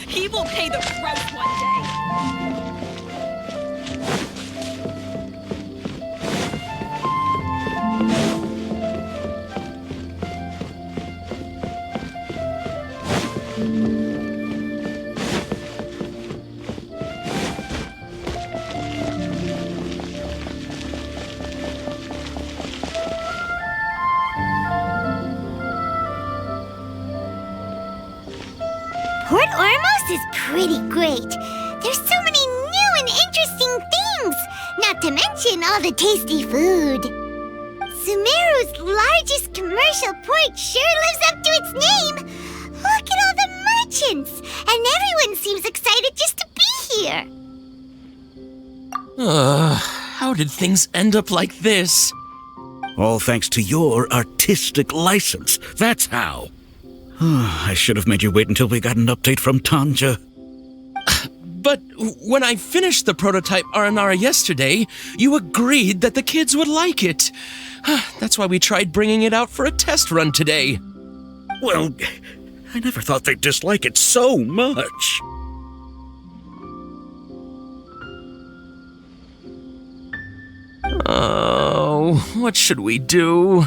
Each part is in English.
He will pay the price one day. Port Ormos is pretty great. There's so many new and interesting things, not to mention all the tasty food. Sumeru's largest commercial port sure lives up to its name. Look at all the merchants, and everyone seems excited just to be here. How did things end up like this? All thanks to your artistic license. That's how. I should have made you wait until we got an update from Tanja. But when I finished the prototype Aranara yesterday, you agreed that the kids would like it. That's why we tried bringing it out for a test run today. Well, I never thought they'd dislike it so much. Oh, what should we do?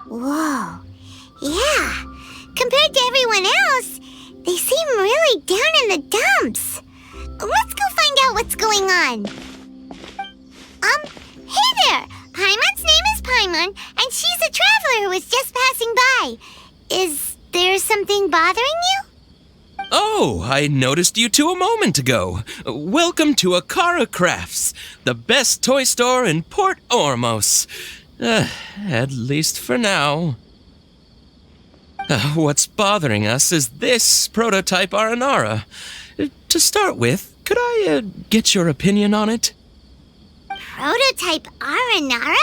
Whoa. Yeah. Compared to everyone else, they seem really down in the dumps. Let's go find out what's going on. Hey there! Paimon's name is Paimon, and she's a traveler who was just passing by. Is there something bothering you? Oh, I noticed you two a moment ago. Welcome to Akara Crafts, the best toy store in Port Ormos. At least for now. What's bothering us is this prototype Aranara. To start with, could I get your opinion on it? Prototype Aranara?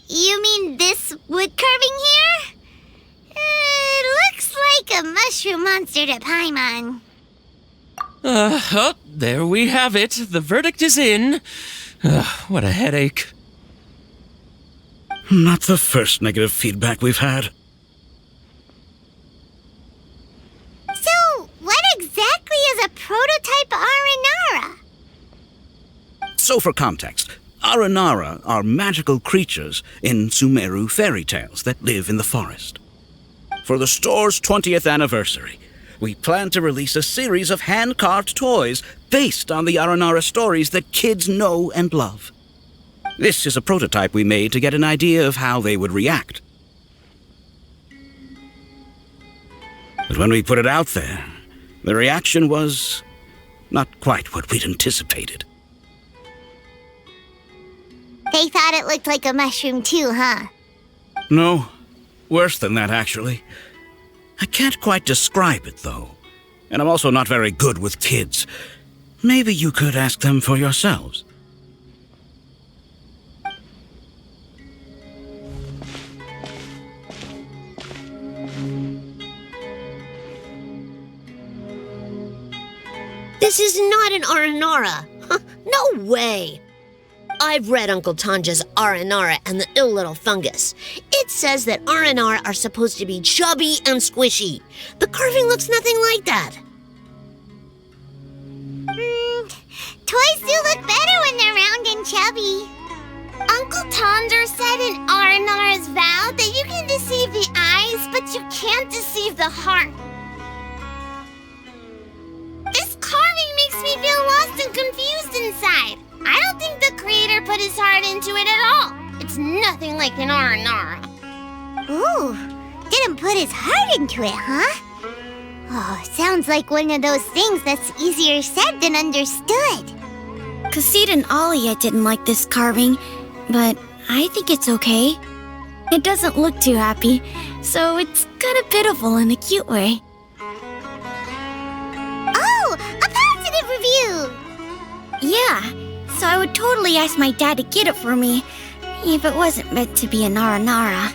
You mean this wood carving here? It looks like a mushroom monster to Paimon. There we have it. The verdict is in. What a headache. Not the first negative feedback we've had. So, what exactly is a prototype Aranara? So for context, Aranara are magical creatures in Sumeru fairy tales that live in the forest. For the store's 20th anniversary, we plan to release a series of hand-carved toys based on the Aranara stories that kids know and love. This is a prototype we made to get an idea of how they would react. But when we put it out there, the reaction was not quite what we'd anticipated. They thought it looked like a mushroom too, huh? No, worse than that, actually. I can't quite describe it, though. And I'm also not very good with kids. Maybe you could ask them for yourselves. This is not an Aranara. No way. I've read Uncle Tanja's Aranara and the Ill Little Fungus. It says that Aranara are supposed to be chubby and squishy. The carving looks nothing like that. Toys do look better when they're round and chubby. Uncle Tonder said in Aranara's vow that you can deceive the eyes, but you can't deceive the heart. This carving makes me feel lost and confused inside. I don't think the creator put his heart into it at all. It's nothing like an Aranara. Ooh, didn't put his heart into it, huh? Oh, sounds like one of those things that's easier said than understood. Kassid and Alia didn't like this carving, but I think it's okay. It doesn't look too happy, so it's kind of pitiful in a cute way. Oh, a positive review! Yeah. So I would totally ask my dad to get it for me, if it wasn't meant to be an Aranara.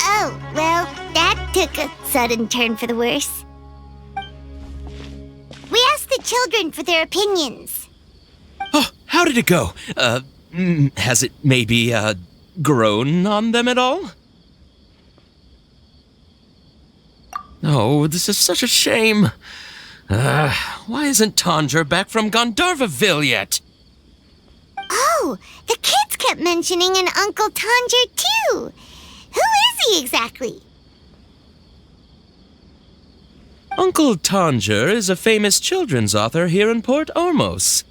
Oh, well, that took a sudden turn for the worse. We asked the children for their opinions. Oh, how did it go? Has it maybe, grown on them at all? Oh, this is such a shame. Why isn't Tondra back from Gandharvaville yet? Oh, the kids kept mentioning an Uncle Tanger too. Who is he exactly? Uncle Tanger is a famous children's author here in Port Ormos.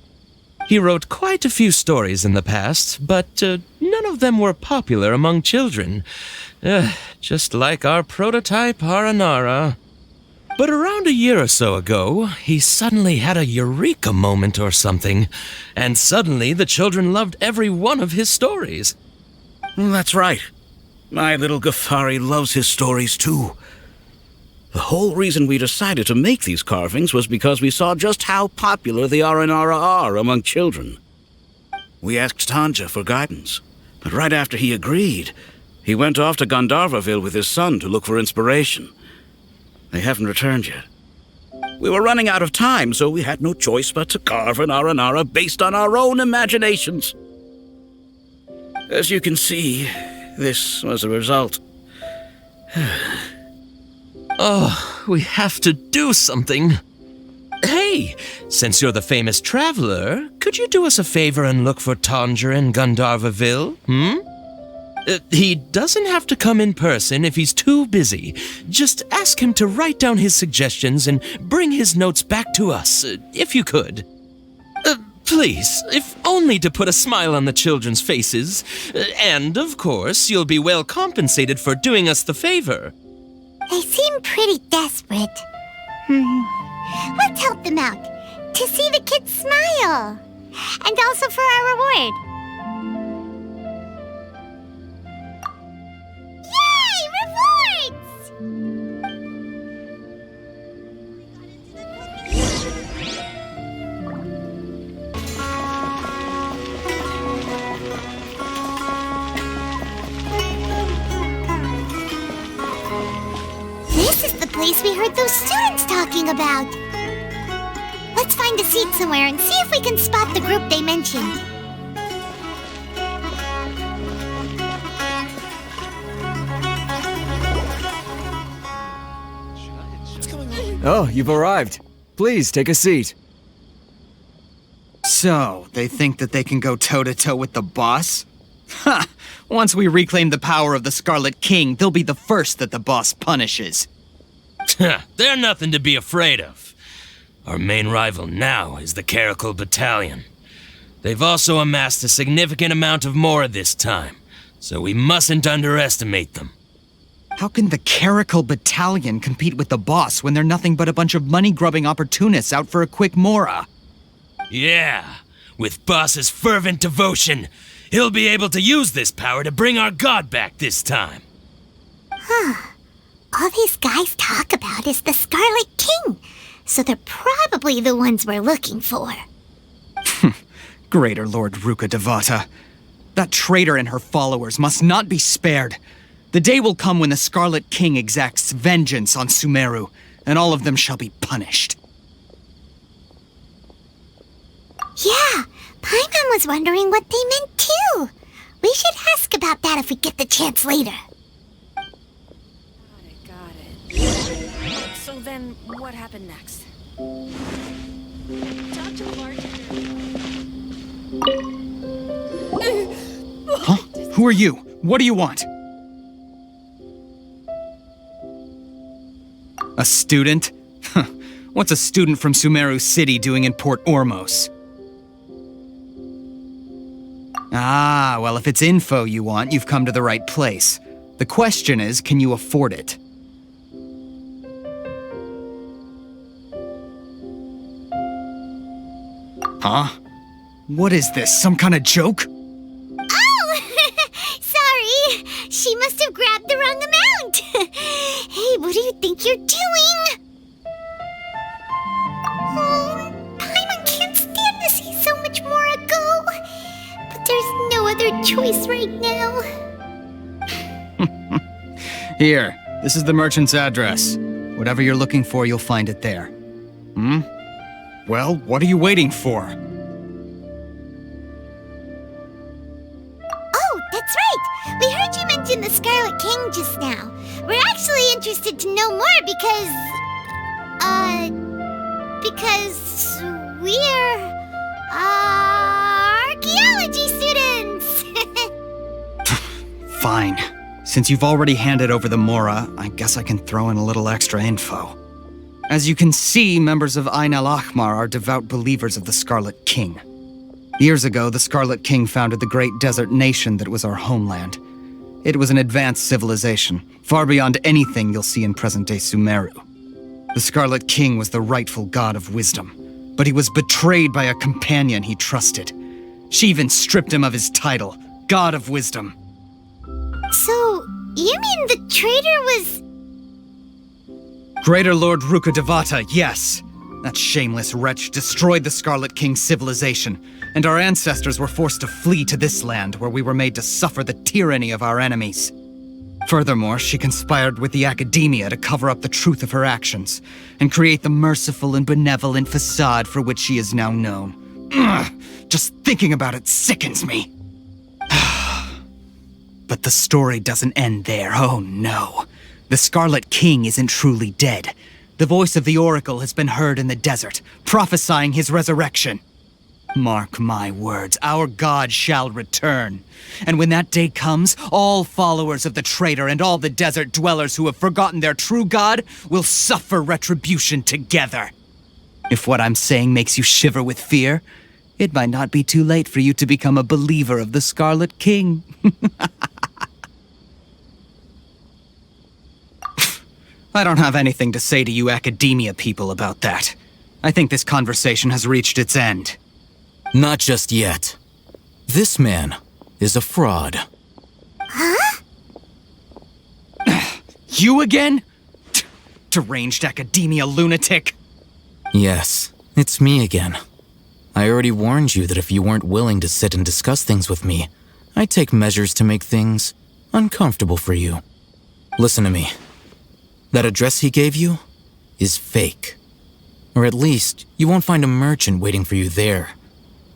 He wrote quite a few stories in the past, but none of them were popular among children. Just like our prototype Aranara. But around a year or so ago, he suddenly had a eureka moment or something, and suddenly the children loved every one of his stories. That's right. My little Ghaffari loves his stories too. The whole reason we decided to make these carvings was because we saw just how popular the Aranara are among children. We asked Tanja for guidance, but right after he agreed, he went off to Gandharvaville with his son to look for inspiration. They haven't returned yet. We were running out of time, so we had no choice but to carve an Aranara based on our own imaginations. As you can see, this was the result. Oh, we have to do something. Hey, since you're the famous traveler, could you do us a favor and look for Tanger in Gandharvaville, he doesn't have to come in person if he's too busy. Just ask him to write down his suggestions and bring his notes back to us, if you could. Please, if only to put a smile on the children's faces. And, of course, you'll be well compensated for doing us the favor. They seem pretty desperate. Let's help them out. To see the kids smile. And also for our reward. Yay! Rewards! This is the place we heard those students talking about. Let's find a seat somewhere and see if we can spot the group they mentioned. Oh, you've arrived. Please, take a seat. So, they think that they can go toe-to-toe with the boss? Ha! Once we reclaim the power of the Scarlet King, they'll be the first that the boss punishes. They're nothing to be afraid of. Our main rival now is the Caracal Battalion. They've also amassed a significant amount of more this time, so we mustn't underestimate them. How can the Caracal Battalion compete with the boss when they're nothing but a bunch of money-grubbing opportunists out for a quick mora? Yeah, with Boss's fervent devotion, he'll be able to use this power to bring our god back this time. All these guys talk about is the Scarlet King, so they're probably the ones we're looking for. Greater Lord Ruka Devata. That traitor and her followers must not be spared. The day will come when the Scarlet King exacts vengeance on Sumeru, and all of them shall be punished. Yeah, Paimon was wondering what they meant too. We should ask about that if we get the chance later. Got it. So then, what happened next? Talk to the bartender. Huh? Who are you? What do you want? A student? What's a student from Sumeru City doing in Port Ormos? Ah, well, if it's info you want, you've come to the right place. The question is, can you afford it? Huh? What is this, some kind of joke? Oh! Sorry! She must have grabbed the wrong amount! Hey, what do you think you're doing? Oh, Paimon can't stand to see so much more go. But there's no other choice right now. Here, this is the merchant's address. Whatever you're looking for, you'll find it there. Well, what are you waiting for? Oh, that's right! We heard you mention the Scarlet King just now. We're actually interested to know more because we're archaeology students. Fine. Since you've already handed over the Mora, I guess I can throw in a little extra info. As you can see, members of Ain al-Ahmar are devout believers of the Scarlet King. Years ago, the Scarlet King founded the great desert nation that was our homeland. It was an advanced civilization, far beyond anything you'll see in present-day Sumeru. The Scarlet King was the rightful god of wisdom, but he was betrayed by a companion he trusted. She even stripped him of his title, God of Wisdom. So, you mean the traitor was... Greater Lord Rukkhadevata, yes. That shameless wretch destroyed the Scarlet King's civilization, and our ancestors were forced to flee to this land where we were made to suffer the tyranny of our enemies. Furthermore, she conspired with the academia to cover up the truth of her actions, and create the merciful and benevolent facade for which she is now known. Ugh, just thinking about it sickens me. But the story doesn't end there, oh no. The Scarlet King isn't truly dead. The voice of the Oracle has been heard in the desert, prophesying his resurrection. Mark my words, our god shall return. And when that day comes, all followers of the traitor and all the desert dwellers who have forgotten their true god will suffer retribution together. If what I'm saying makes you shiver with fear, it might not be too late for you to become a believer of the Scarlet King. I don't have anything to say to you academia people about that. I think this conversation has reached its end. Not just yet. This man is a fraud. Huh? You again? Deranged academia lunatic. Yes, it's me again. I already warned you that if you weren't willing to sit and discuss things with me, I'd take measures to make things uncomfortable for you. Listen to me. That address he gave you is fake. Or at least, you won't find a merchant waiting for you there.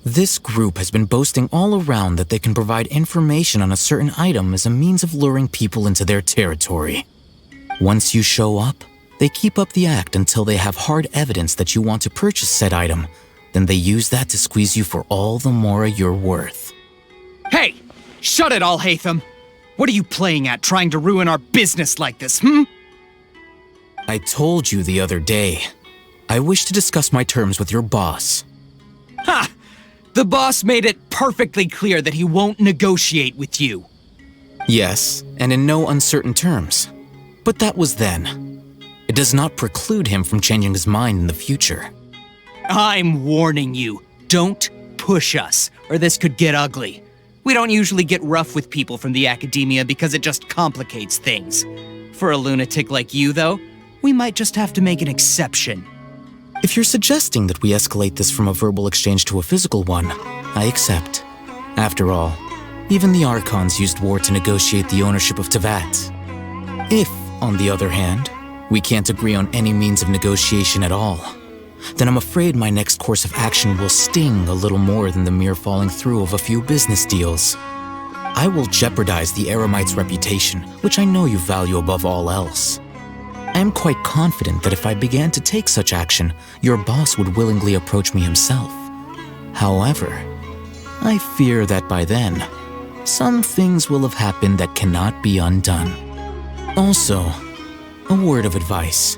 This group has been boasting all around that they can provide information on a certain item as a means of luring people into their territory. Once you show up, they keep up the act until they have hard evidence that you want to purchase said item. Then they use that to squeeze you for all the Mora you're worth. Hey! Shut it all, Hatham! What are you playing at, trying to ruin our business like this, hmm? I told you the other day. I wish to discuss my terms with your boss. Ha! The boss made it perfectly clear that he won't negotiate with you. Yes, and in no uncertain terms. But that was then. It does not preclude him from changing his mind in the future. I'm warning you. Don't push us, or this could get ugly. We don't usually get rough with people from the academia because it just complicates things. For a lunatic like you, though, we might just have to make an exception. If you're suggesting that we escalate this from a verbal exchange to a physical one, I accept. After all, even the Archons used war to negotiate the ownership of Teyvat. If, on the other hand, we can't agree on any means of negotiation at all, then I'm afraid my next course of action will sting a little more than the mere falling through of a few business deals. I will jeopardize the Eremite's reputation, which I know you value above all else. I am quite confident that if I began to take such action, your boss would willingly approach me himself. However, I fear that by then, some things will have happened that cannot be undone. Also, a word of advice.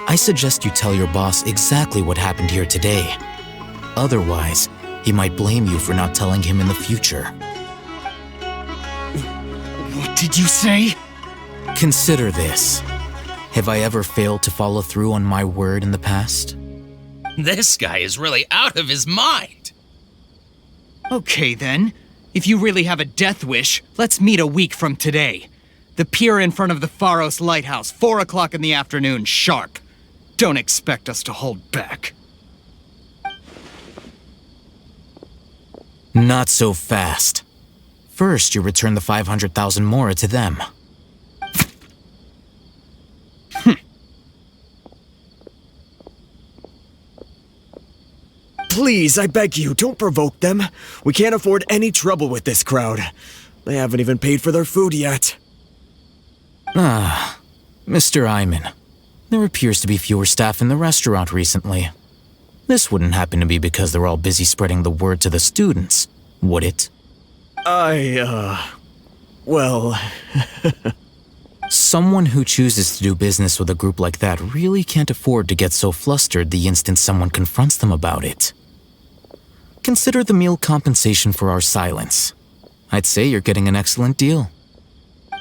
I suggest you tell your boss exactly what happened here today. Otherwise, he might blame you for not telling him in the future. What did you say? Consider this. Have I ever failed to follow through on my word in the past? This guy is really out of his mind. Okay then. If you really have a death wish, let's meet a week from today. The pier in front of the Pharos Lighthouse, 4 o'clock in the afternoon, sharp. Don't expect us to hold back. Not so fast. First, you return the 500,000 Mora to them. Please, I beg you, don't provoke them. We can't afford any trouble with this crowd. They haven't even paid for their food yet. Mr. Iman, there appears to be fewer staff in the restaurant recently. This wouldn't happen to be because they're all busy spreading the word to the students, would it? Well... Someone who chooses to do business with a group like that really can't afford to get so flustered the instant someone confronts them about it. Consider the meal compensation for our silence. I'd say you're getting an excellent deal.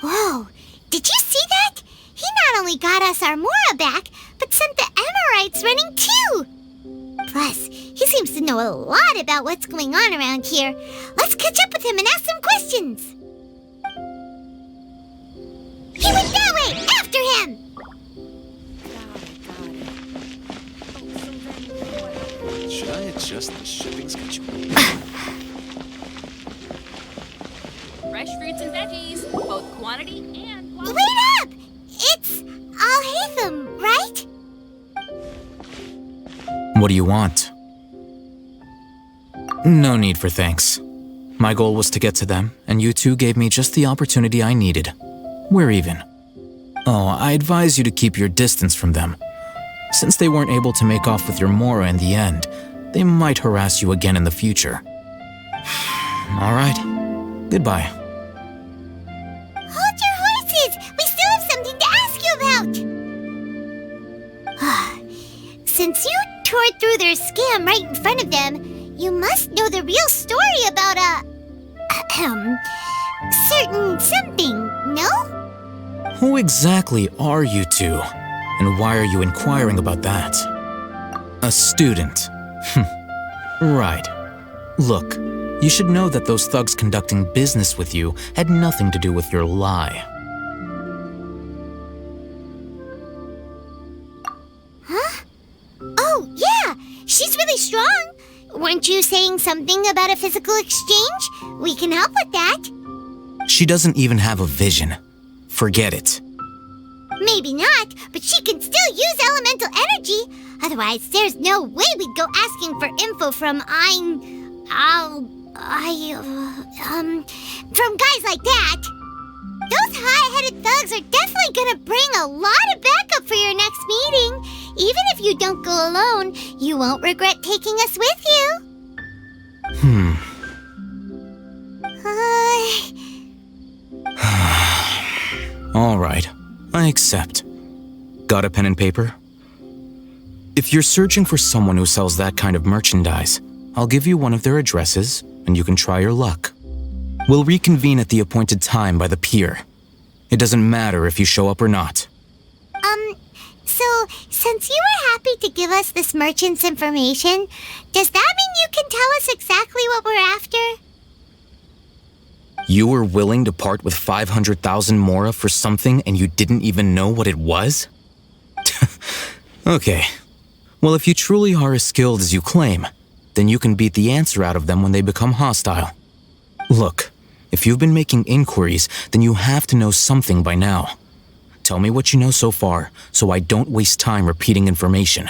Whoa, did you see that? He not only got us our Mora back, but sent the Amorites running too! Plus, he seems to know a lot about what's going on around here. Let's catch up with him and ask some questions. He went that way! After him! Should I adjust the shipping schedule? Fresh fruits and veggies, both quantity and quality. Wait up! It's Al-Haytham, right? What do you want? No need for thanks. My goal was to get to them, and you two gave me just the opportunity I needed. We're even. Oh, I advise you to keep your distance from them. Since they weren't able to make off with your Mora in the end, they might harass you again in the future. All right. Goodbye. Hold your horses! We still have something to ask you about! Since you tore through their scam right in front of them, you must know the real story about certain something, no? Who exactly are you two? And why are you inquiring about that? A student. Right. Look, you should know that those thugs conducting business with you had nothing to do with your lie. Huh? Oh, yeah! She's really strong! Weren't you saying something about a physical exchange? We can help with that. She doesn't even have a vision. Forget it. Maybe not, but she can still use elemental energy. Otherwise, there's no way we'd go asking for info from from guys like that. Those high-headed thugs are definitely gonna bring a lot of backup for your next meeting. Even if you don't go alone, you won't regret taking us with you. All right, I accept. Got a pen and paper? If you're searching for someone who sells that kind of merchandise, I'll give you one of their addresses, and you can try your luck. We'll reconvene at the appointed time by the pier. It doesn't matter if you show up or not. So, since you were happy to give us this merchant's information, does that mean you can tell us exactly what we're after? You were willing to part with 500,000 Mora for something and you didn't even know what it was? Okay. Well, if you truly are as skilled as you claim, then you can beat the answer out of them when they become hostile. Look, if you've been making inquiries, then you have to know something by now. Tell me what you know so far, so I don't waste time repeating information.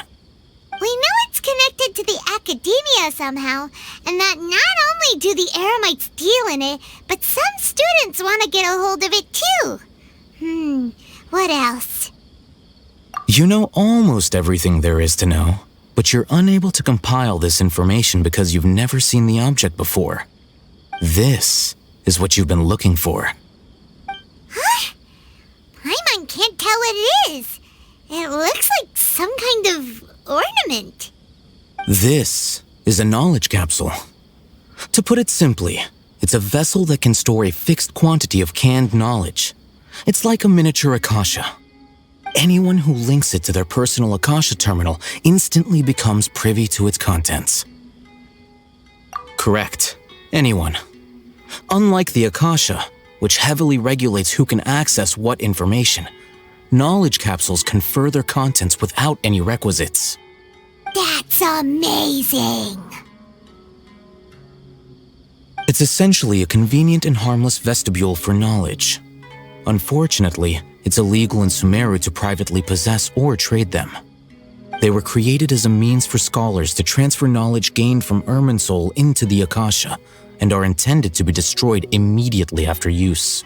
We know it's connected to the academia somehow, and that not only do the Eremites deal in it, but some students want to get a hold of it too. What else? You know almost everything there is to know, but you're unable to compile this information because you've never seen the object before. This is what you've been looking for. Huh? Paimon can't tell what it is. It looks like some kind of ornament. This is a knowledge capsule. To put it simply, it's a vessel that can store a fixed quantity of canned knowledge. It's like a miniature Akasha. Anyone who links it to their personal Akasha terminal instantly becomes privy to its contents. Correct. Anyone. Unlike the Akasha, which heavily regulates who can access what information, knowledge capsules confer their contents without any requisites. That's amazing! It's essentially a convenient and harmless vestibule for knowledge. Unfortunately, it's illegal in Sumeru to privately possess or trade them. They were created as a means for scholars to transfer knowledge gained from Irminsul into the Akasha, and are intended to be destroyed immediately after use.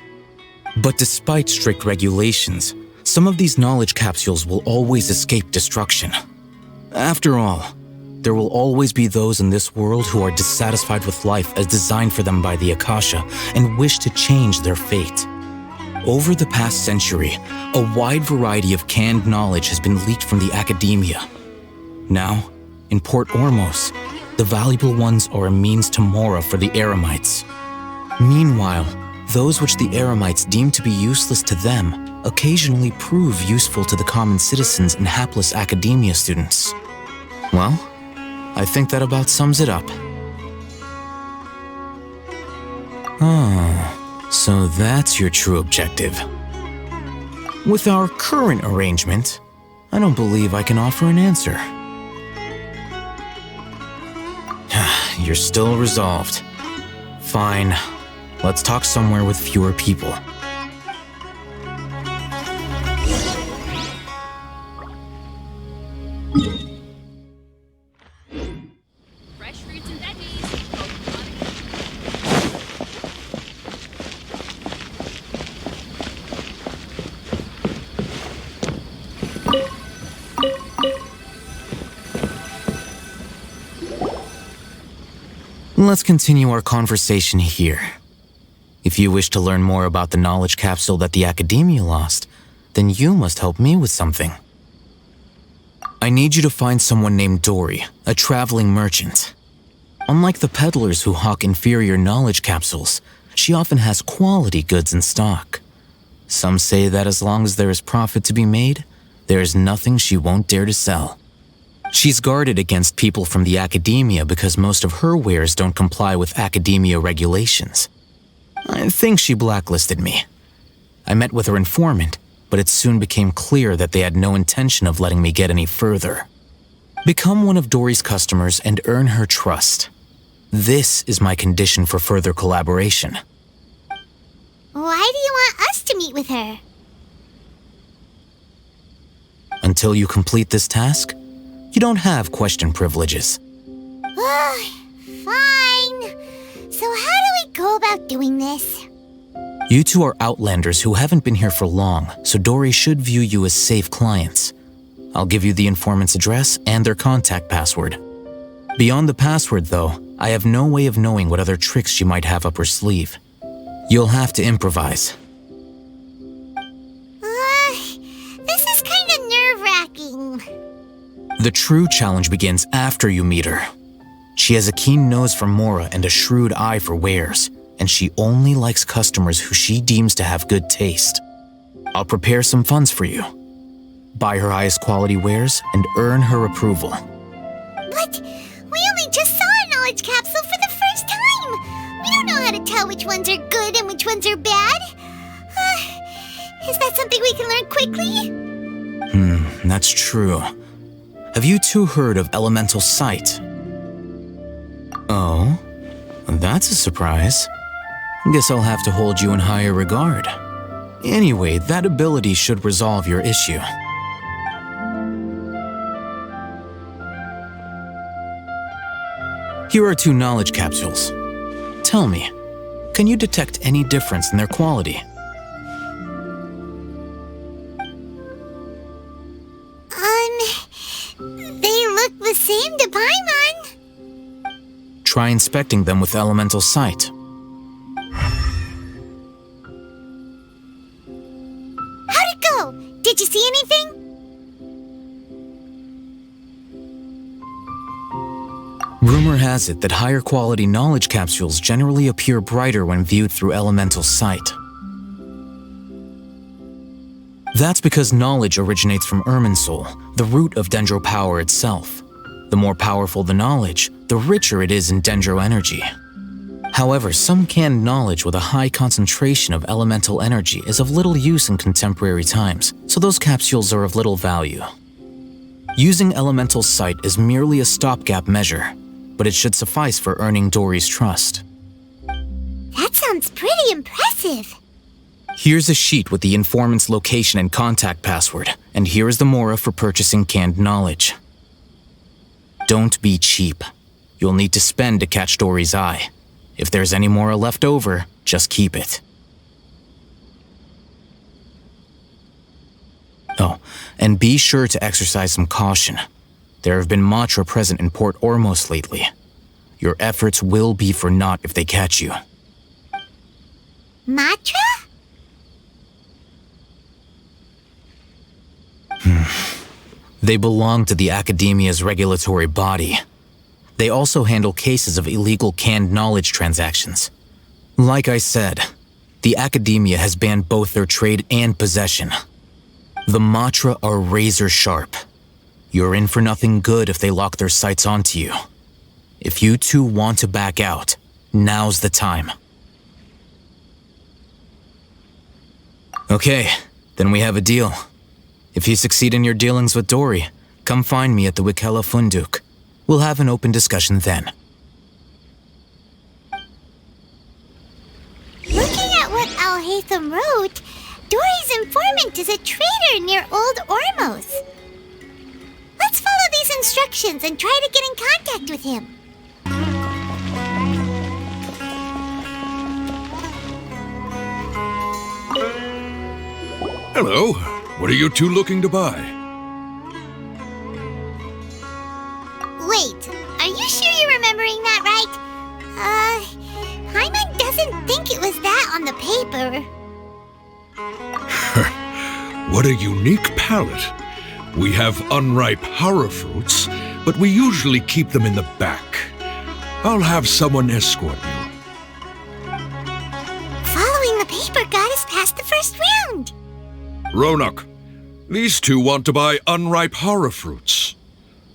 But despite strict regulations, some of these knowledge capsules will always escape destruction. After all, there will always be those in this world who are dissatisfied with life as designed for them by the Akasha and wish to change their fate. Over the past century, a wide variety of canned knowledge has been leaked from the academia. Now, in Port Ormos, the valuable ones are a means to Mora for the Eremites. Meanwhile, those which the Eremites deem to be useless to them occasionally prove useful to the common citizens and hapless academia students. Well, I think that about sums it up. So that's your true objective. With our current arrangement, I don't believe I can offer an answer. You're still resolved. Fine. Let's talk somewhere with fewer people. Fresh fruits and veggies, both quantity. Let's continue our conversation here. If you wish to learn more about the knowledge capsule that the Academia lost, then you must help me with something. I need you to find someone named Dory, a traveling merchant. Unlike the peddlers who hawk inferior knowledge capsules, she often has quality goods in stock. Some say that as long as there is profit to be made, there is nothing she won't dare to sell. She's guarded against people from the Academia because most of her wares don't comply with Academia regulations. I think she blacklisted me. I met with her informant, but it soon became clear that they had no intention of letting me get any further. Become one of Dory's customers and earn her trust. This is my condition for further collaboration. Why do you want us to meet with her? Until you complete this task, you don't have question privileges. Fine. So how do we go about doing this? You two are outlanders who haven't been here for long, so Dory should view you as safe clients. I'll give you the informant's address and their contact password. Beyond the password, though, I have no way of knowing what other tricks she might have up her sleeve. You'll have to improvise. This is kind of nerve-wracking. The true challenge begins after you meet her. She has a keen nose for Mora and a shrewd eye for wares, and she only likes customers who she deems to have good taste. I'll prepare some funds for you. Buy her highest quality wares and earn her approval. But we only just saw a knowledge capsule for the first time. We don't know how to tell which ones are good and which ones are bad. Is that something we can learn quickly? That's true. Have you two heard of elemental sight? Oh, that's a surprise. Guess I'll have to hold you in higher regard. Anyway, that ability should resolve your issue. Here are 2 knowledge capsules. Tell me, can you detect any difference in their quality? They look the same to Paimon. Try inspecting them with elemental sight. How'd it go? Did you see anything? Rumor has it that higher quality knowledge capsules generally appear brighter when viewed through elemental sight. That's because knowledge originates from Irminsul, the root of Dendro power itself. The more powerful the knowledge, the richer it is in Dendro energy. However, some canned knowledge with a high concentration of elemental energy is of little use in contemporary times, so those capsules are of little value. Using elemental sight is merely a stopgap measure, but it should suffice for earning Dory's trust. That sounds pretty impressive. Here's a sheet with the informant's location and contact password, and here is the Mora for purchasing canned knowledge. Don't be cheap. You'll need to spend to catch Dory's eye. If there's any Mora left over, just keep it. Oh, and be sure to exercise some caution. There have been Matra present in Port Ormos lately. Your efforts will be for naught if they catch you. Matra? They belong to the Academia's regulatory body. They also handle cases of illegal canned knowledge transactions. Like I said, the Academia has banned both their trade and possession. The Matra are razor sharp. You're in for nothing good if they lock their sights onto you. If you two want to back out, now's the time. Okay, then we have a deal. If you succeed in your dealings with Dory, come find me at the Wikela Funduk. We'll have an open discussion then. Looking at what Al-Haytham wrote, Dory's informant is a trader near Old Ormos. Let's follow these instructions and try to get in contact with him. Hello. What are you two looking to buy? Wait, are you sure you're remembering that right? Hyman doesn't think it was that on the paper. What a unique palate. We have unripe hara fruits, but we usually keep them in the back. I'll have someone escort you. Following the paper got us past the first round. Ronak, these two want to buy unripe hara fruits.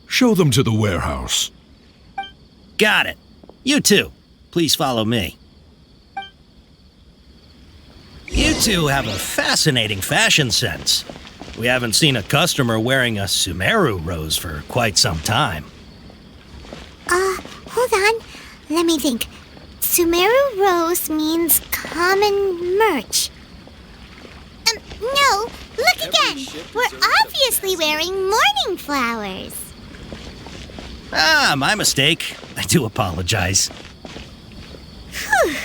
Show them to the warehouse. Got it. You two, please follow me. You two have a fascinating fashion sense. We haven't seen a customer wearing a Sumeru rose for quite some time. Hold on. Let me think. Sumeru rose means common merch. No, look again. We're obviously wearing morning flowers. Ah, my mistake. I do apologize. Whew.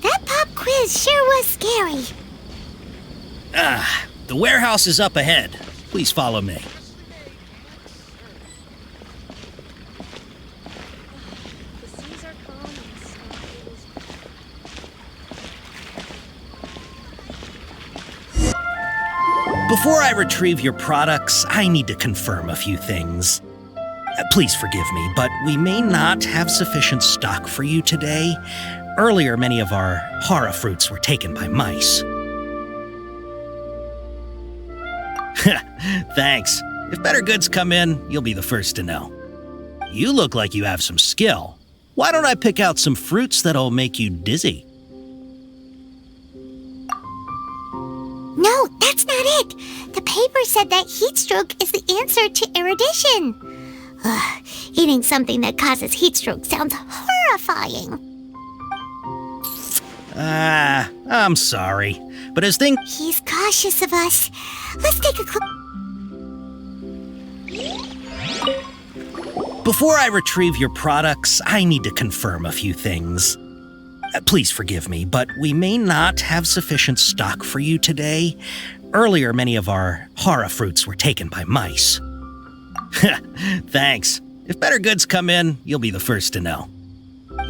That pop quiz sure was scary. The warehouse is up ahead. Please follow me. Before I retrieve your products, I need to confirm a few things. Please forgive me, but we may not have sufficient stock for you today. Earlier, many of our hara fruits were taken by mice. Thanks. If better goods come in, you'll be the first to know. You look like you have some skill. Why don't I pick out some fruits that'll make you dizzy? No, that's not it. The paper said that heat stroke is the answer to erudition. Eating something that causes heat stroke sounds horrifying. I'm sorry. But as things... He's cautious of us. Let's take a Before I retrieve your products, I need to confirm a few things. Please forgive me, but we may not have sufficient stock for you today. Earlier, many of our hara fruits were taken by mice. Thanks. If better goods come in, you'll be the first to know.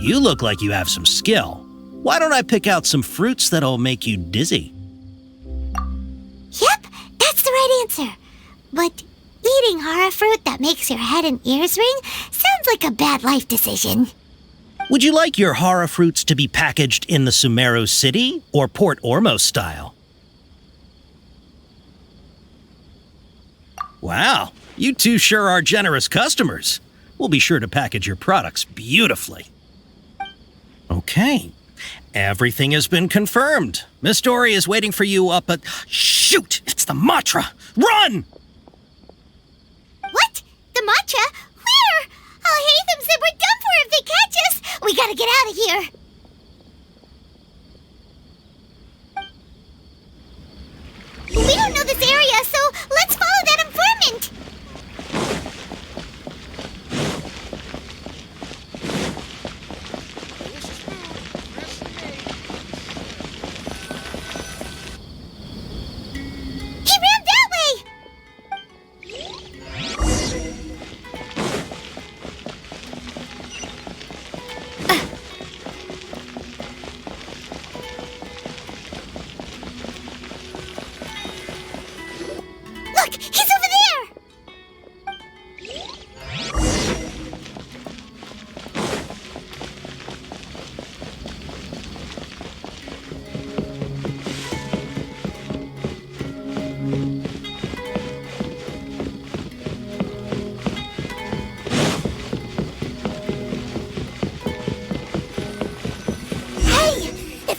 You look like you have some skill. Why don't I pick out some fruits that'll make you dizzy? Yep, that's the right answer. But eating hara fruit that makes your head and ears ring sounds like a bad life decision. Would you like your hara fruits to be packaged in the Sumeru City or Port Ormos style? Wow, you two sure are generous customers. We'll be sure to package your products beautifully. Okay, everything has been confirmed. Miss Dory is waiting for you up at... Shoot! It's the Matra! Run! What? The matcha? Where? Al-Haytham said we're done for if they catch us. We gotta get out of here. We don't know this area, so let's follow that informant. He ran that way.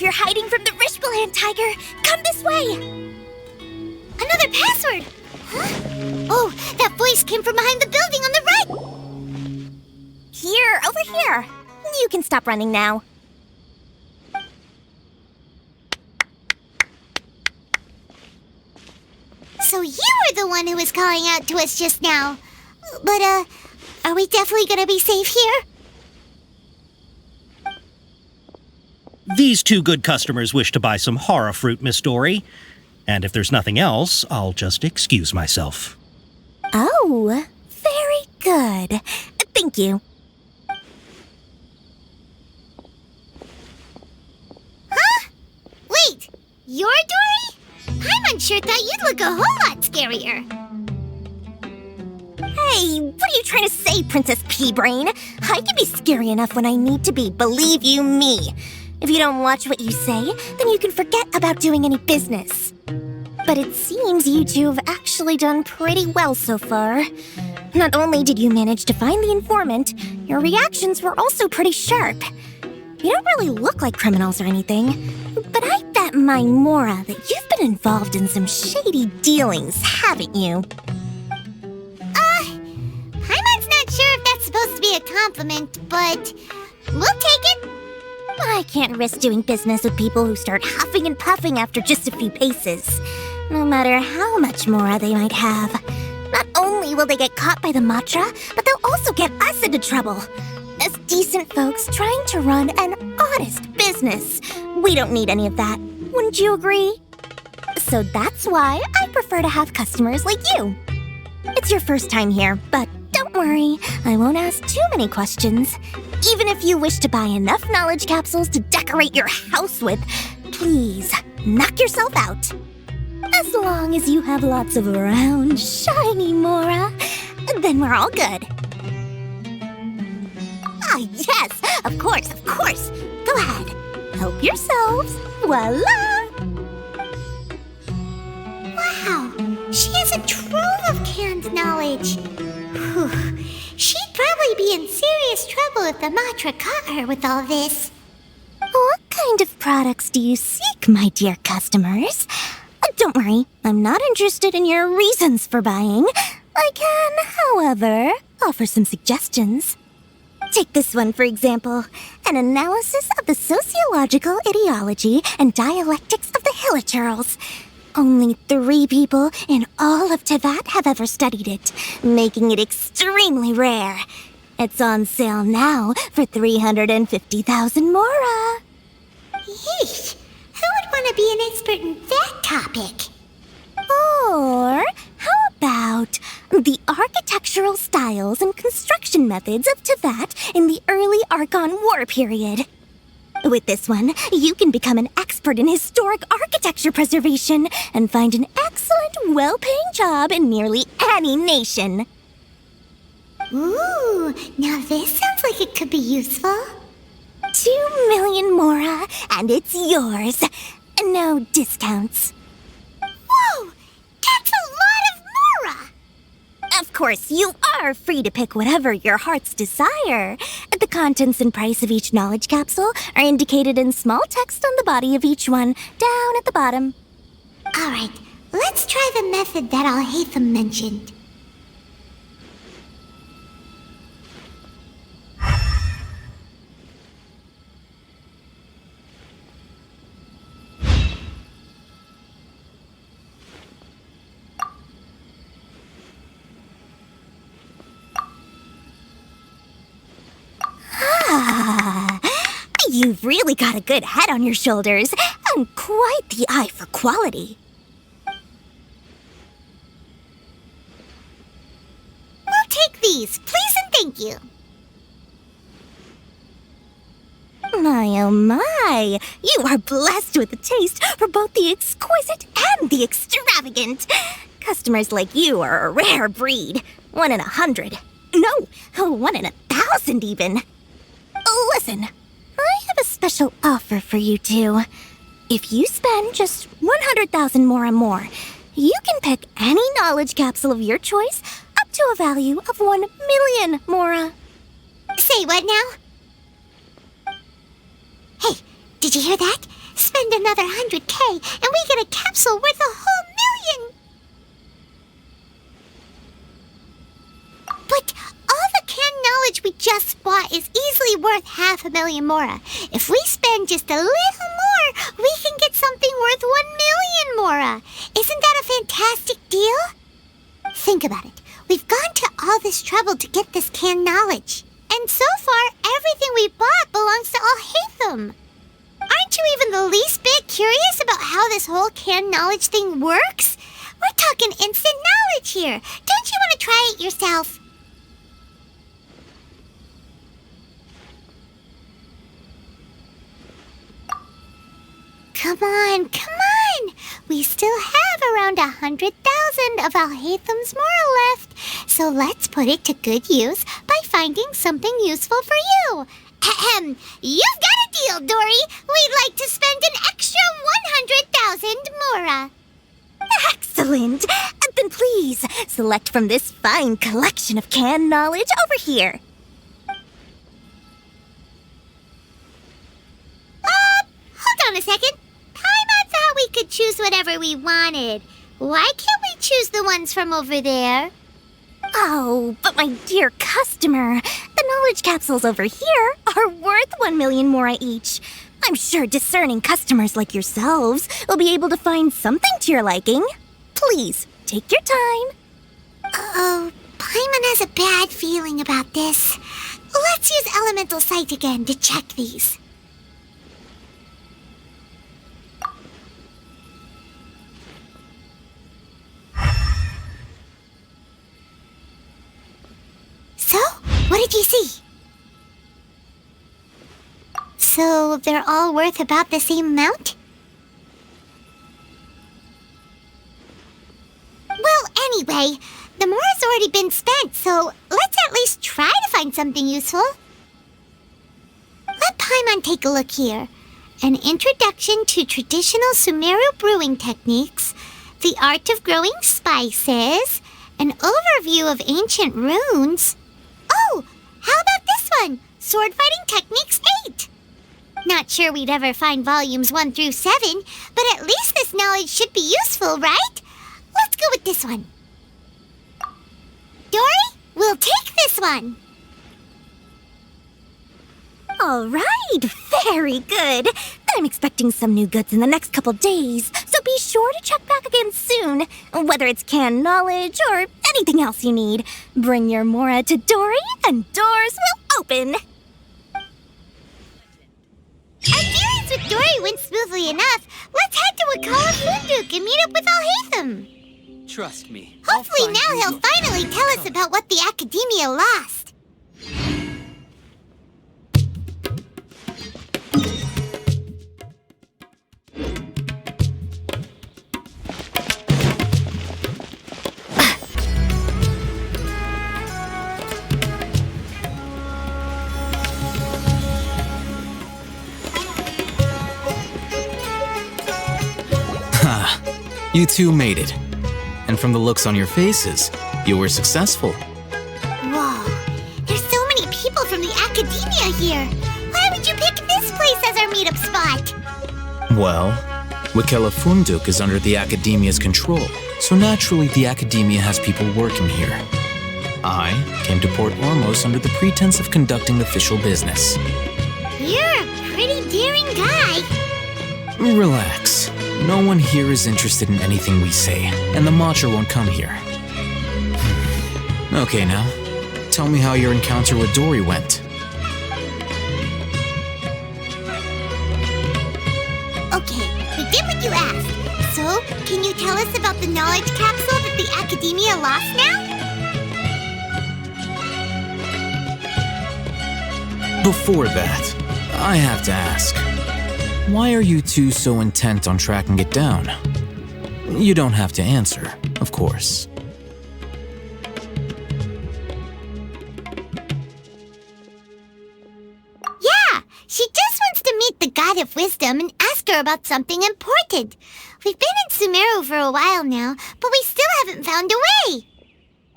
if you're hiding from the Rishbaland tiger, come this way! Another password! Huh? Oh, that voice came from behind the building on the right! Here, over here. You can stop running now. So you were the one who was calling out to us just now. But, are we definitely gonna be safe here? These two good customers wish to buy some horror fruit, Miss Dory. And if there's nothing else, I'll just excuse myself. Oh, very good. Thank you. Huh? Wait, you're Dory? I'm unsure thought you'd look a whole lot scarier. Hey, what are you trying to say, Princess Pea-Brain? I can be scary enough when I need to be, believe you me. If you don't watch what you say, then you can forget about doing any business. But it seems you two have actually done pretty well so far. Not only did you manage to find the informant, your reactions were also pretty sharp. You don't really look like criminals or anything, but I bet my Mora that you've been involved in some shady dealings, haven't you? Paimon's not sure if that's supposed to be a compliment, but we'll take it. I can't risk doing business with people who start huffing and puffing after just a few paces, no matter how much Mora they might have. Not only will they get caught by the Matra, but they'll also get us into trouble. As decent folks trying to run an honest business, we don't need any of that. Wouldn't you agree? So that's why I prefer to have customers like you. It's your first time here, but don't worry, I won't ask too many questions. Even if you wish to buy enough knowledge capsules to decorate your house with, please, knock yourself out. As long as you have lots of round, shiny Mora, then we're all good. Ah, yes, of course. Go ahead, help yourselves. Voila! Wow, she has a trove of canned knowledge. Whew. She'd probably be in serious trouble if the Matra caught her with all this. What kind of products do you seek, my dear customers? Don't worry, I'm not interested in your reasons for buying. I can, however, offer some suggestions. Take this one, for example. An analysis of the sociological ideology and dialectics of the Hilichurls. Only 3 people in all of Teyvat have ever studied it, making it extremely rare. It's on sale now for 350,000 Mora. Yeesh, who would want to be an expert in that topic? Or how about the architectural styles and construction methods of Teyvat in the early Archon War period? With this one, you can become an expert in historic architecture preservation and find an excellent, well-paying job in nearly any nation. Ooh, now this sounds like it could be useful. 2 million Mora, and it's yours. No discounts. Whoa, that's a lot of Mora! Of course, you are free to pick whatever your heart's desire. The contents and price of each knowledge capsule are indicated in small text on the body of each one, down at the bottom. Alright, let's try the method that Al-Haytham mentioned. You've really got a good head on your shoulders, and quite the eye for quality. We'll take these, please and thank you. My oh my, you are blessed with a taste for both the exquisite and the extravagant. Customers like you are a rare breed. 1 in 100. No, 1 in 1,000 even. Listen, I have a special offer for you two. If you spend just 100,000 more, you can pick any knowledge capsule of your choice up to a value of 1 million Mora. Say what now? Hey, did you hear that? Spend another 100K and we get a capsule worth a whole million! But all the canned knowledge we just bought is easily worth 500,000 mora. If we spend just a little more, we can get something worth 1,000,000 mora. Isn't that a fantastic deal? Think about it. We've gone to all this trouble to get this canned knowledge. And so far, everything we bought belongs to Alhaitham. Aren't you even the least bit curious about how this whole canned knowledge thing works? We're talking instant knowledge here. Don't you want to try it yourself? Come on, come on! We still have around 100,000 of Alhaitham's mora left, so let's put it to good use by finding something useful for you. Ahem! You've got a deal, Dory! We'd like to spend an extra 100,000 mora. Excellent! Then please, select from this fine collection of canned knowledge over here. Hold on a second. Paimon thought we could choose whatever we wanted. Why can't we choose the ones from over there? Oh, but my dear customer, the knowledge capsules over here are worth 1,000,000 mora each. I'm sure discerning customers like yourselves will be able to find something to your liking. Please, take your time. Oh, Paimon has a bad feeling about this. Let's use Elemental Sight again to check these. So, what did you see? So, they're all worth about the same amount? Well, anyway, the mora's already been spent, so let's at least try to find something useful. Let Paimon take a look here. An introduction to traditional Sumeru brewing techniques, the art of growing spices, an overview of ancient runes. Oh, how about this one? Sword Fighting Techniques 8. Not sure we'd ever find volumes 1 through 7, but at least this knowledge should be useful, right? Let's go with this one. Dory, we'll take this one. All right, very good. I'm expecting some new goods in the next couple days, so be sure to check back again soon. Whether it's canned knowledge or anything else you need, bring your mora to Dory and doors will open. Our dealings with Dory went smoothly enough. Let's head to Wakala Funduk and meet up with Alhaitham. Trust me. Hopefully now he'll finally tell us about what the Academia lost. You two made it. And from the looks on your faces, you were successful. Whoa, there's so many people from the Academia here. Why would you pick this place as our meetup spot? Well, Wakela Funduk is under the Academia's control, so naturally the Academia has people working here. I came to Port Ormos under the pretense of conducting official business. You're a pretty daring guy. Relax. No one here is interested in anything we say, and the Matcha won't come here. Okay now, tell me how your encounter with Dory went. Okay, we did what you asked. So, can you tell us about the knowledge capsule that the Academia lost now? Before that, I have to ask, why are you two so intent on tracking it down? You don't have to answer, of course. Yeah, she just wants to meet the God of Wisdom and ask her about something important. We've been in Sumeru for a while now, but we still haven't found a way.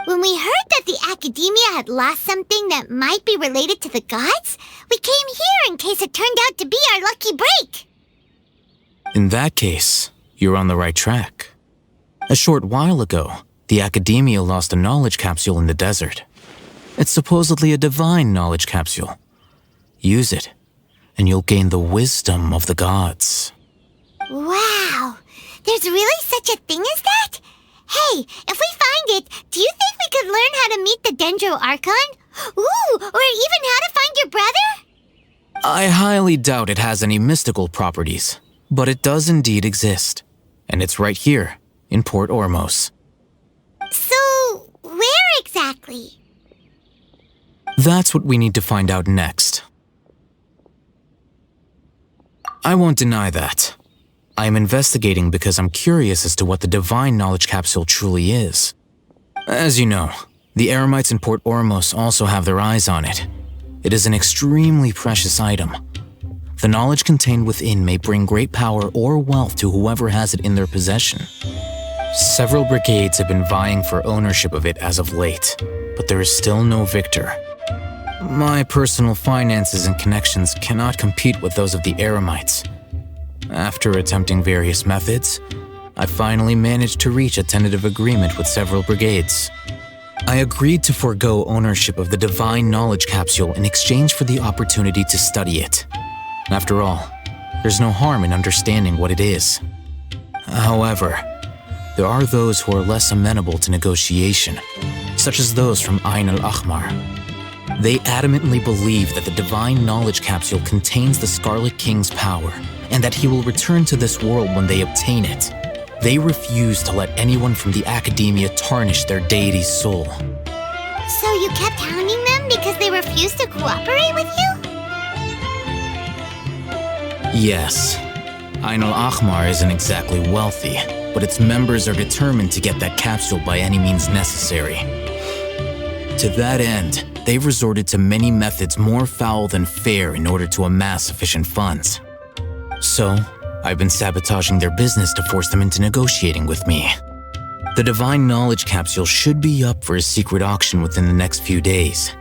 When we heard that the Academia had lost something that might be related to the gods, we came here in case it turned out to be our lucky break. In that case, you're on the right track. A short while ago, the Academia lost a knowledge capsule in the desert. It's supposedly a divine knowledge capsule. Use it, and you'll gain the wisdom of the gods. Wow! There's really such a thing as that? Hey, if we find it, do you think we could learn how to meet the Dendro Archon? Ooh, or even how to find your brother? I highly doubt it has any mystical properties, but it does indeed exist. And it's right here, in Port Ormos. So, where exactly? That's what we need to find out next. I won't deny that. I am investigating because I'm curious as to what the divine knowledge capsule truly is. As you know, the Eremites in Port Ormos also have their eyes on it. It is an extremely precious item. The knowledge contained within may bring great power or wealth to whoever has it in their possession. Several brigades have been vying for ownership of it as of late, but there is still no victor. My personal finances and connections cannot compete with those of the Eremites. After attempting various methods, I finally managed to reach a tentative agreement with several brigades. I agreed to forego ownership of the divine knowledge capsule in exchange for the opportunity to study it. After all, there's no harm in understanding what it is. However, there are those who are less amenable to negotiation, such as those from Ain al-Ahmar. They adamantly believe that the divine knowledge capsule contains the Scarlet King's power, and that he will return to this world when they obtain it. They refuse to let anyone from the Academia tarnish their deity's soul. So you kept hounding them because they refused to cooperate with you? Yes. Ain al-Ahmar isn't exactly wealthy, but its members are determined to get that capsule by any means necessary. To that end, they've resorted to many methods more foul than fair in order to amass sufficient funds. So, I've been sabotaging their business to force them into negotiating with me. The divine knowledge capsule should be up for a secret auction within the next few days.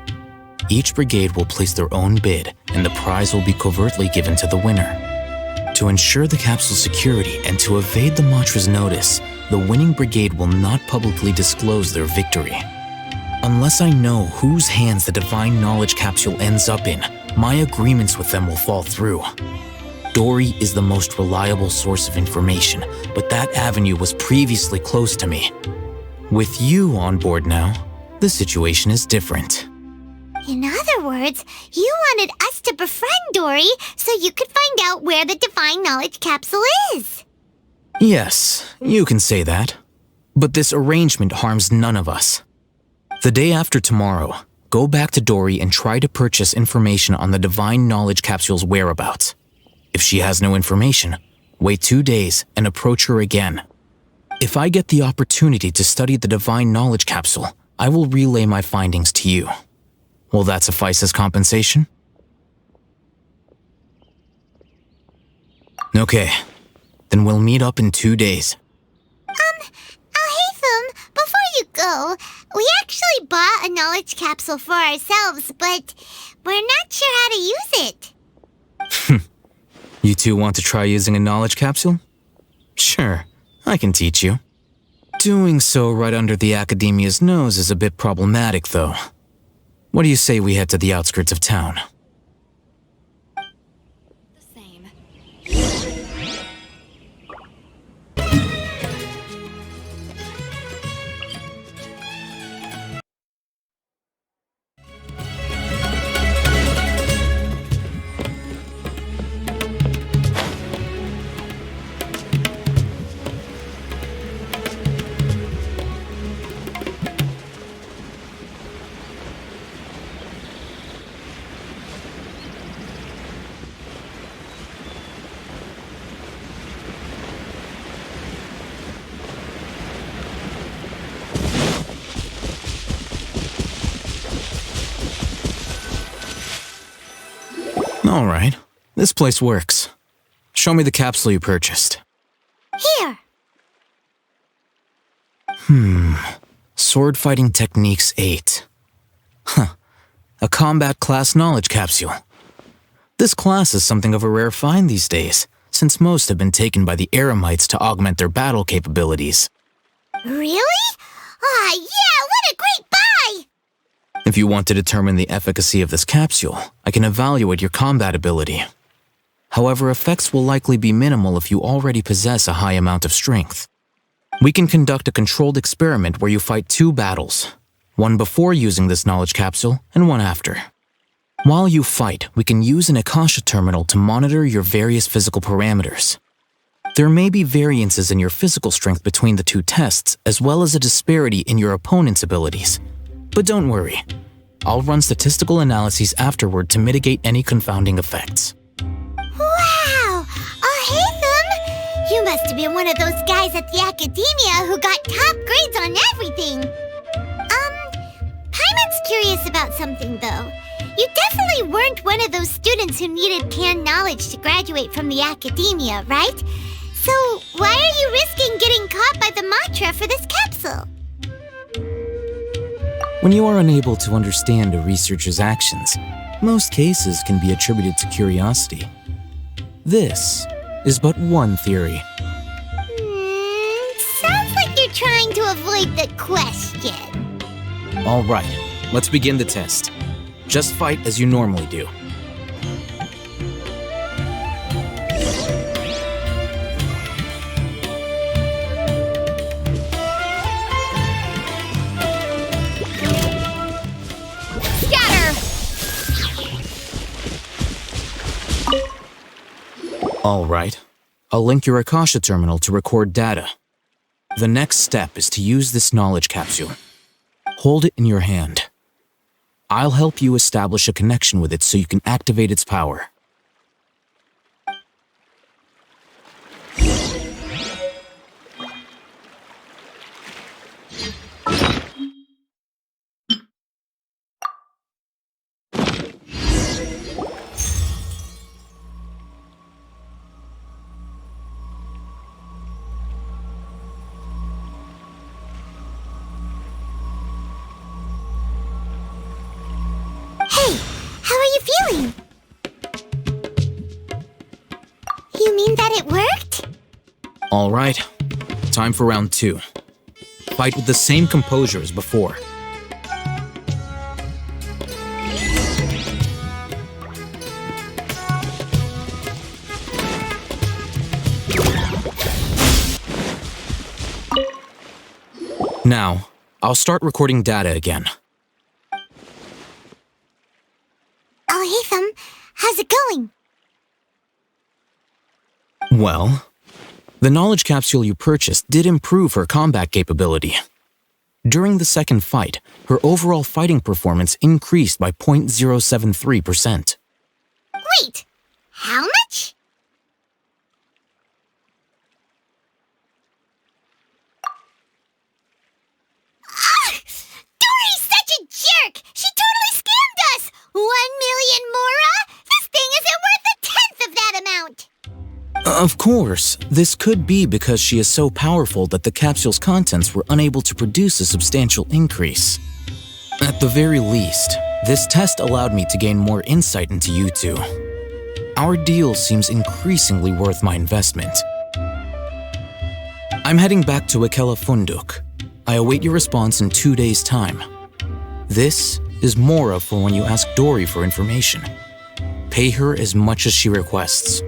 Each brigade will place their own bid, and the prize will be covertly given to the winner. To ensure the capsule's security and to evade the Matra's notice, the winning brigade will not publicly disclose their victory. Unless I know whose hands the divine knowledge capsule ends up in, my agreements with them will fall through. Dory is the most reliable source of information, but that avenue was previously closed to me. With you on board now, the situation is different. In other words, you wanted us to befriend Dory so you could find out where the divine knowledge capsule is. Yes, you can say that. But this arrangement harms none of us. The day after tomorrow, go back to Dory and try to purchase information on the divine knowledge capsule's whereabouts. If she has no information, wait 2 days and approach her again. If I get the opportunity to study the divine knowledge capsule, I will relay my findings to you. Will that suffice as compensation? Okay, then we'll meet up in 2 days. Alhaitham, before you go, we actually bought a knowledge capsule for ourselves, but we're not sure how to use it. You two want to try using a knowledge capsule? Sure, I can teach you. Doing so right under the Academia's nose is a bit problematic, though. What do you say we head to the outskirts of town? The same. All right, this place works. Show me the capsule you purchased. Here. Sword Fighting Techniques 8. A combat class knowledge capsule. This class is something of a rare find these days, since most have been taken by the Eremites to augment their battle capabilities. Really? Ah, yeah, what a great buy! If you want to determine the efficacy of this capsule, I can evaluate your combat ability. However, effects will likely be minimal if you already possess a high amount of strength. We can conduct a controlled experiment where you fight 2 battles, one before using this knowledge capsule and one after. While you fight, we can use an Akasha terminal to monitor your various physical parameters. There may be variances in your physical strength between the 2 tests, as well as a disparity in your opponent's abilities. But don't worry, I'll run statistical analyses afterward to mitigate any confounding effects. Wow! Haytham! You must have been one of those guys at the academia who got top grades on everything. Paimon's curious about something, though. You definitely weren't one of those students who needed canned knowledge to graduate from the academia, right? So why are you risking getting caught by the Matra for this capsule? When you are unable to understand a researcher's actions, most cases can be attributed to curiosity. This is but one theory. Sounds like you're trying to avoid the question. All right, let's begin the test. Just fight as you normally do. Scatter! All right, I'll link your Akasha terminal to record data. The next step is to use this knowledge capsule. Hold it in your hand. I'll help you establish a connection with it so you can activate its power. How are you feeling? You mean that it worked? All right, time for round 2. Fight with the same composure as before. Now, I'll start recording data again. Haytham, how's it going? Well, the knowledge capsule you purchased did improve her combat capability. During the second fight, her overall fighting performance increased by 0.073%. Wait, how much? Dory's such a jerk! She totally scammed us! 1 million mora? This thing isn't worth a tenth of that amount! Of course, this could be because she is so powerful that the capsule's contents were unable to produce a substantial increase. At the very least, this test allowed me to gain more insight into you two. Our deal seems increasingly worth my investment. I'm heading back to Akela Funduk. I await your response in 2 days' time. This is Mora for when you ask Dory for information. Pay her as much as she requests.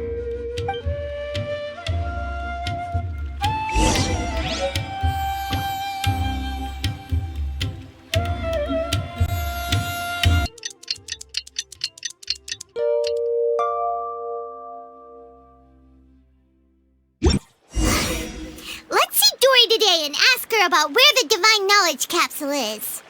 Let's see Dory today and ask her about where the Divine Knowledge Capsule is.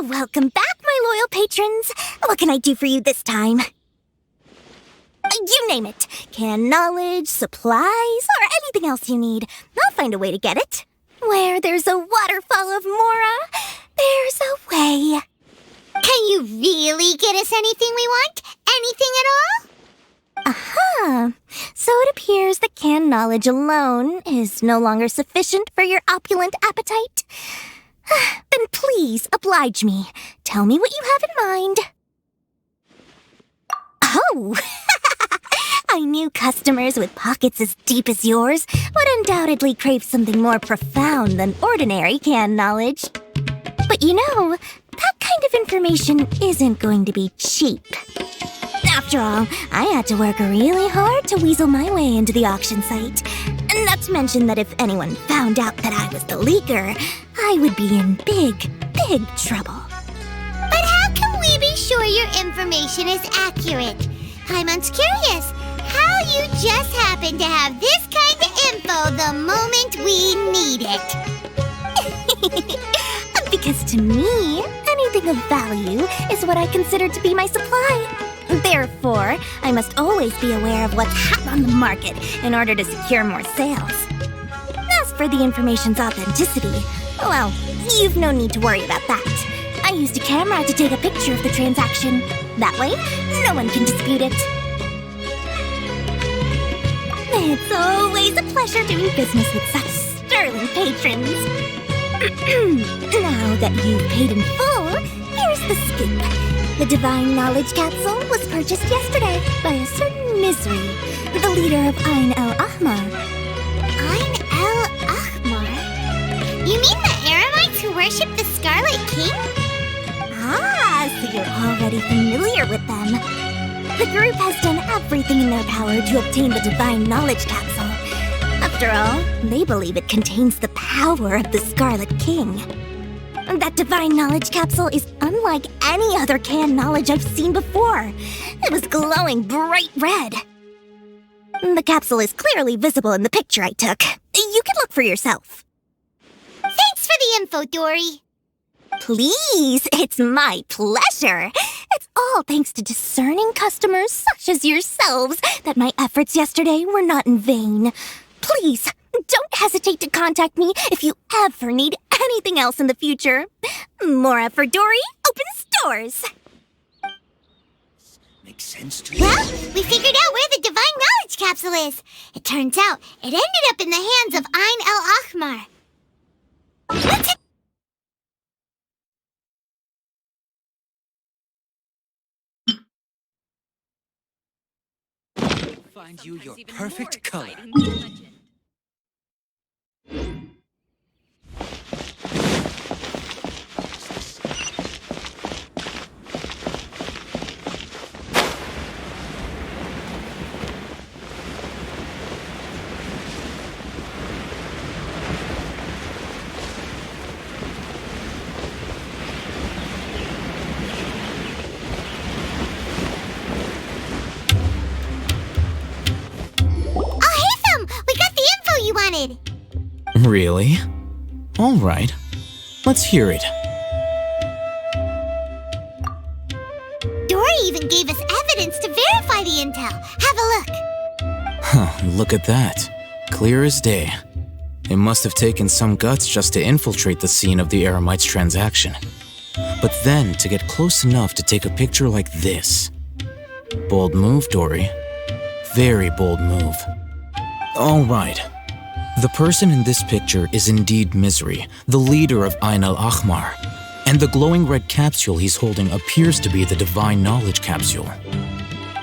Welcome back, my loyal patrons. What can I do for you this time? You name it. Canned knowledge, supplies, or anything else you need. I'll find a way to get it. Where there's a waterfall of Mora, there's a way. Can you really get us anything we want? Anything at all? knowledge alone is no longer sufficient for your opulent appetite? Then please oblige me. Tell me what you have in mind. Oh! I knew customers with pockets as deep as yours would undoubtedly crave something more profound than ordinary canned knowledge. But you know, that kind of information isn't going to be cheap. After all, I had to work really hard to weasel my way into the auction site. Not to mention that if anyone found out that I was the leaker, I would be in big trouble. But how can we be sure your information is accurate? Paimon's curious how you just happen to have this kind of info the moment we need it. Because to me, anything of value is what I consider to be my supply. Therefore, I must always be aware of what's hot on the market in order to secure more sales. As for the information's authenticity, well, you've no need to worry about that. I used a camera to take a picture of the transaction. That way, no one can dispute it. It's always a pleasure doing business with such sterling patrons. Now that you've paid in full, here's the scoop. The Divine Knowledge Capsule was purchased yesterday by a certain Misery, the leader of Ain el-Ahmar. Ain el-Ahmar? You mean the Eremites who worship the Scarlet King? Ah, so you're already familiar with them. The group has done everything in their power to obtain the Divine Knowledge Capsule. After all, they believe it contains the power of the Scarlet King. That Divine Knowledge Capsule is unlike any other canned knowledge I've seen before. It was glowing bright red. The capsule is clearly visible in the picture I took. You can look for yourself. Thanks for the info, Dory. Please, it's my pleasure. It's all thanks to discerning customers such as yourselves that my efforts yesterday were not in vain. Please, don't hesitate to contact me if you ever need anything else in the future. Mora for Dory opens doors. Makes sense to you? Well, we figured out where the Divine Knowledge Capsule is. It turns out it ended up in the hands of Ain el-Ahmar. Let's head. Find you your perfect color. Really? All right. Let's hear it. Dory even gave us evidence to verify the intel. Have a look. Huh, look at that. Clear as day. It must have taken some guts just to infiltrate the scene of the Eremites transaction. But then to get close enough to take a picture like this. Bold move, Dory. Very bold move. All right. The person in this picture is indeed Misery, the leader of Ain el-Ahmar, and the glowing red capsule he's holding appears to be the Divine Knowledge Capsule.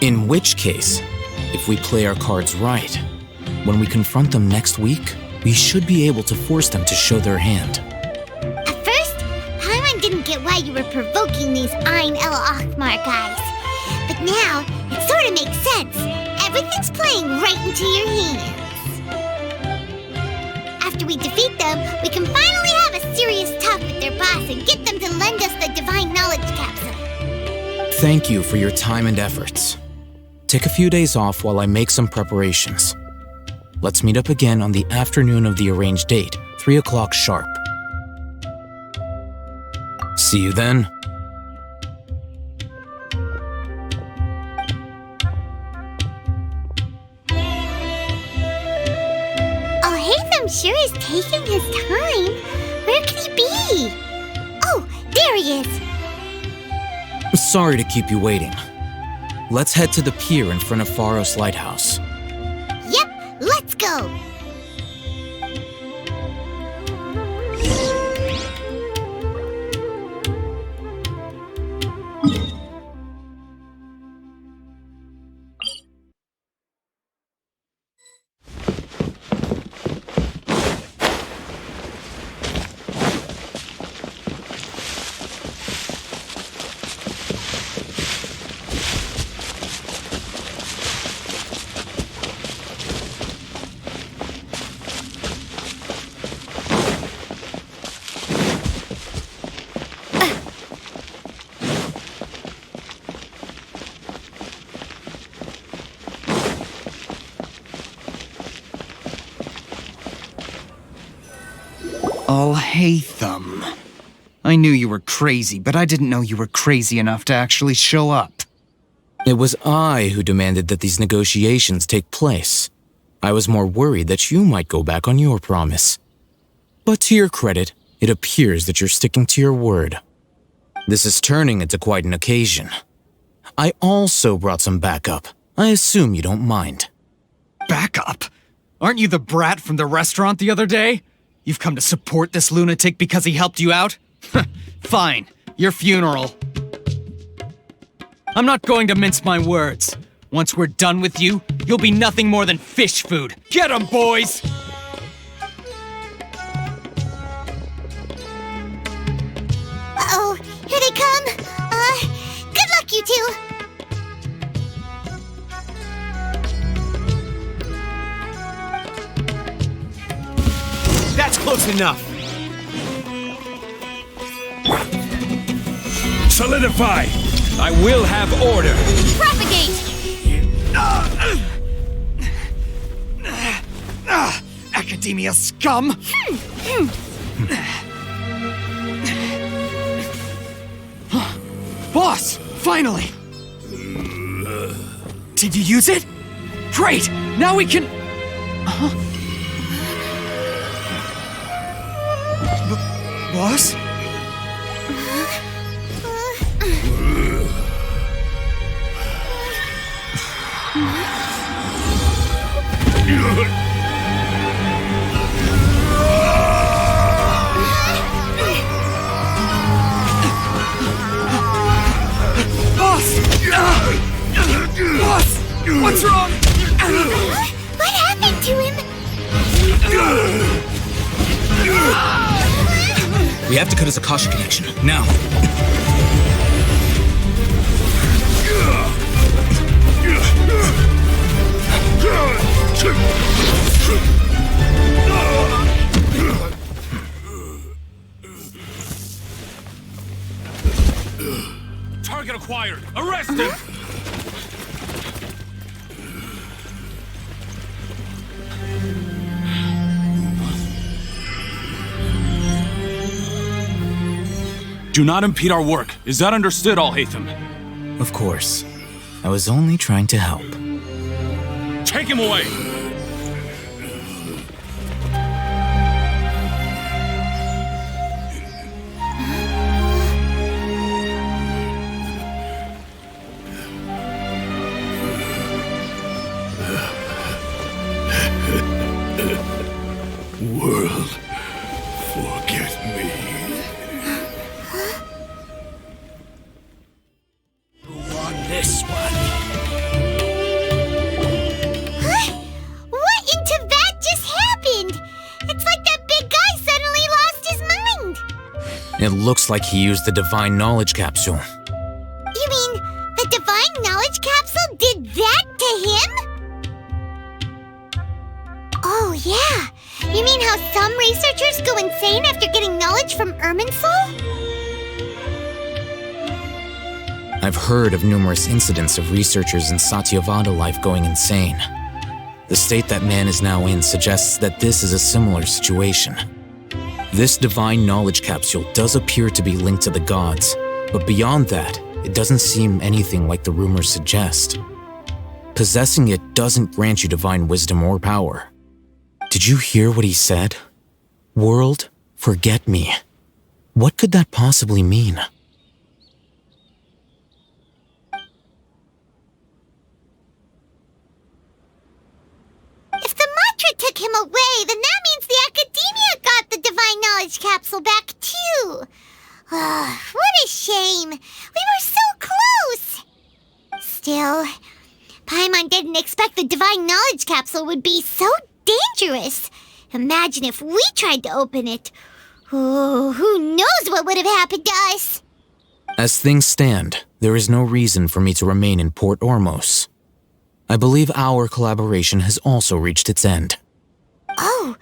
In which case, if we play our cards right, when we confront them next week, we should be able to force them to show their hand. At first, Paimon didn't get why you were provoking these Ain el-Ahmar guys. But now, it sort of makes sense. Everything's playing right into your hands. After we defeat them, we can finally have a serious talk with their boss and get them to lend us the Divine Knowledge Capsule. Thank you for your time and efforts. Take a few days off while I make some preparations. Let's meet up again on the afternoon of the arranged date, 3 o'clock sharp. See you then. Hatham sure is taking his time. Where could he be? Oh, there he is. Sorry to keep you waiting. Let's head to the pier in front of Pharos Lighthouse. Yep, let's go. I knew you were crazy, but I didn't know you were crazy enough to actually show up. It was I who demanded that these negotiations take place. I was more worried that you might go back on your promise. But to your credit, it appears that you're sticking to your word. This is turning into quite an occasion. I also brought some backup. I assume you don't mind. Backup? Aren't you the brat from the restaurant the other day? You've come to support this lunatic because he helped you out? Fine, your funeral. I'm not going to mince my words. Once we're done with you, you'll be nothing more than fish food. Get 'em, boys! Uh-oh, here they come. Good luck, you two. That's close enough. Solidify! I will have order! Propagate! Academia scum! Boss! Finally! Did you use it? Great! Now we can... Boss? Boss! What's wrong? What happened to him? We have to cut his Akasha connection, now. Target acquired! Arrest him! Do not impede our work. Is that understood, Al-Haytham? Of course. I was only trying to help. Take him away! World, forget me. Who won this one? What in Tibet just happened? It's like that big guy suddenly lost his mind. It looks like he used the Divine Knowledge Capsule. You mean the Divine Knowledge Capsule did that to him? Oh, yeah. You mean how some researchers go insane after getting knowledge from Irminsul? I've heard of numerous incidents of researchers in Satyavada life going insane. The state that man is now in suggests that this is a similar situation. This Divine Knowledge Capsule does appear to be linked to the gods, but beyond that, it doesn't seem anything like the rumors suggest. Possessing it doesn't grant you divine wisdom or power. Did you hear what he said? World, forget me. What could that possibly mean? If the mantra took him away, then that means the Academia got the Divine Knowledge Capsule back too. What a shame. We were so close. Still, Paimon didn't expect the Divine Knowledge Capsule would be so dangerous. Imagine if we tried to open it. Oh, who knows what would have happened to us? As things stand, there is no reason for me to remain in Port Ormos. I believe our collaboration has also reached its end. Oh,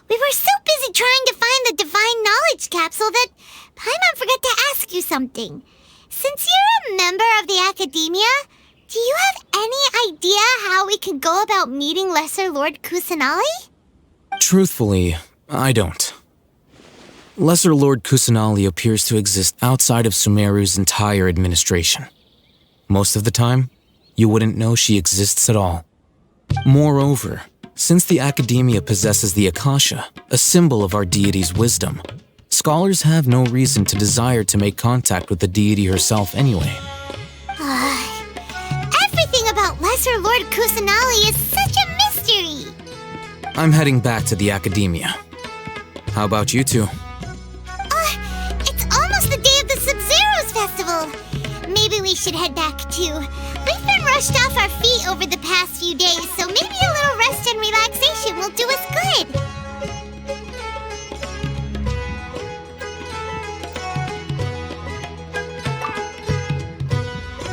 we were so busy trying to find the Divine Knowledge Capsule that Paimon forgot to ask you something. Since you're a member of the Academia, do you have any idea how we can go about meeting Lesser Lord Kusanali? Truthfully, I don't. Lesser Lord Kusanali appears to exist outside of Sumeru's entire administration. Most of the time, you wouldn't know she exists at all. Moreover, since the Academia possesses the Akasha, a symbol of our deity's wisdom, scholars have no reason to desire to make contact with the deity herself anyway. Everything about Lesser Lord Kusanali is such a mystery! I'm heading back to the Academia. How about you two? It's almost the day of the Sub-Zero's festival. Maybe we should head back too. We've been rushed off our feet over the past few days, so maybe a little rest and relaxation will do us good.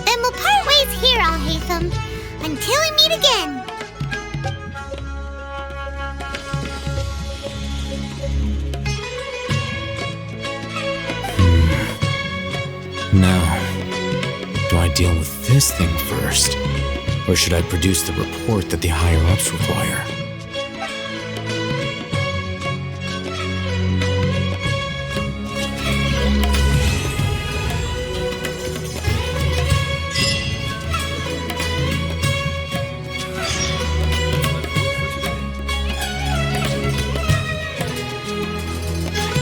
Then we'll part ways here, Al-Haytham, until we meet again. Now, do I deal with this thing first? Or should I produce the report that the higher-ups require?